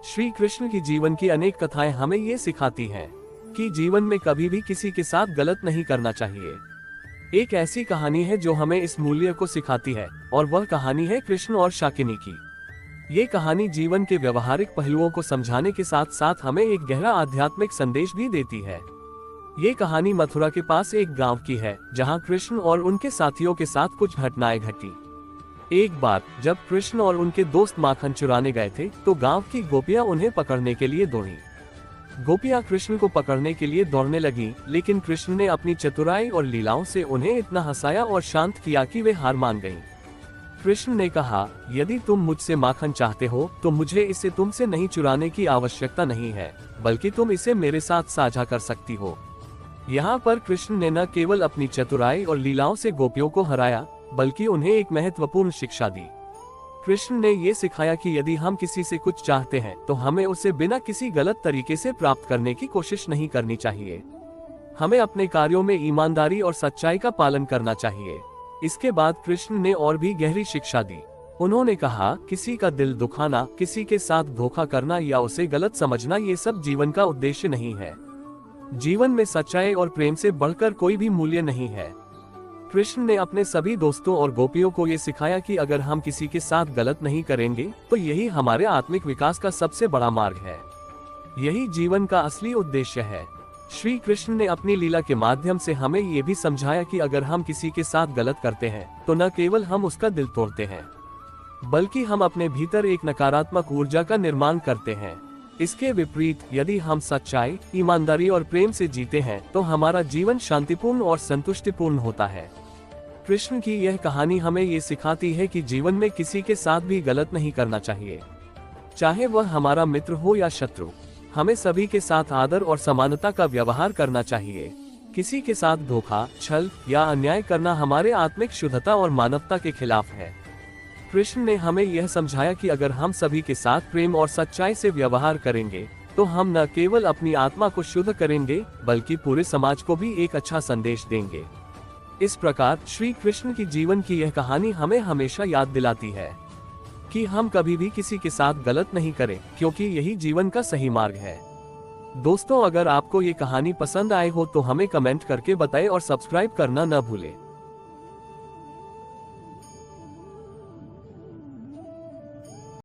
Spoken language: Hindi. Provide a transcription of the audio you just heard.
श्री कृष्ण की जीवन की अनेक कथाएं हमें ये सिखाती हैं कि जीवन में कभी भी किसी के साथ गलत नहीं करना चाहिए। एक ऐसी कहानी है जो हमें इस मूल्य को सिखाती है और वह कहानी है कृष्ण और शाकिनी की। ये कहानी जीवन के व्यवहारिक पहलुओं को समझाने के साथ साथ हमें एक गहरा आध्यात्मिक संदेश भी देती है। ये कहानी मथुरा के पास एक गांव की है जहां कृष्ण और उनके साथियों के साथ कुछ घटनाएं घटी। एक बार जब कृष्ण और उनके दोस्त माखन चुराने गए थे तो गांव की गोपियां उन्हें पकड़ने के लिए दौड़ी। गोपियां कृष्ण को पकड़ने के लिए दौड़ने लगी, लेकिन कृष्ण ने अपनी चतुराई और लीलाओं से उन्हें इतना हंसाया और शांत किया कि वे हार मान गईं। कृष्ण ने कहा, यदि तुम मुझसे माखन चाहते हो तो मुझे इसे तुमसे नहीं चुराने की आवश्यकता नहीं है, बल्कि तुम इसे मेरे साथ साझा कर सकती हो। यहाँ पर कृष्ण ने न केवल अपनी चतुराई और लीलाओं से गोपियों को हराया, बल्कि उन्हें एक महत्वपूर्ण शिक्षा दी। कृष्ण ने ये सिखाया कि यदि हम किसी से कुछ चाहते हैं तो हमें उसे बिना किसी गलत तरीके से प्राप्त करने की कोशिश नहीं करनी चाहिए। हमें अपने कार्यों में ईमानदारी और सच्चाई का पालन करना चाहिए। इसके बाद कृष्ण ने और भी गहरी शिक्षा दी। उन्होंने कहा, किसी का दिल दुखाना, किसी के साथ धोखा करना या उसे गलत समझना, ये सब जीवन का उद्देश्य नहीं है। जीवन में सच्चाई और प्रेम से बढ़कर कोई भी मूल्य नहीं है। कृष्ण ने अपने सभी दोस्तों और गोपियों को ये सिखाया कि अगर हम किसी के साथ गलत नहीं करेंगे तो यही हमारे आत्मिक विकास का सबसे बड़ा मार्ग है। यही जीवन का असली उद्देश्य है। श्री कृष्ण ने अपनी लीला के माध्यम से हमें ये भी समझाया कि अगर हम किसी के साथ गलत करते हैं तो न केवल हम उसका दिल तोड़ते हैं, बल्कि हम अपने भीतर एक नकारात्मक ऊर्जा का निर्माण करते हैं। इसके विपरीत यदि हम सच्चाई, ईमानदारी और प्रेम से जीते हैं तो हमारा जीवन शांतिपूर्ण और संतुष्टिपूर्ण होता है। कृष्ण की यह कहानी हमें ये सिखाती है कि जीवन में किसी के साथ भी गलत नहीं करना चाहिए, चाहे वह हमारा मित्र हो या शत्रु। हमें सभी के साथ आदर और समानता का व्यवहार करना चाहिए। किसी के साथ धोखा, छल या अन्याय करना हमारे आत्मिक शुद्धता और मानवता के खिलाफ है। कृष्ण ने हमें यह समझाया कि अगर हम सभी के साथ प्रेम और सच्चाई से व्यवहार करेंगे तो हम न केवल अपनी आत्मा को शुद्ध करेंगे, बल्कि पूरे समाज को भी एक अच्छा संदेश देंगे। इस प्रकार श्री कृष्ण की जीवन की यह कहानी हमें हमेशा याद दिलाती है कि हम कभी भी किसी के साथ गलत नहीं करें, क्योंकि यही जीवन का सही मार्ग है। दोस्तों, अगर आपको ये कहानी पसंद आए हो तो हमें कमेंट करके बताएं और सब्सक्राइब करना न भूलें।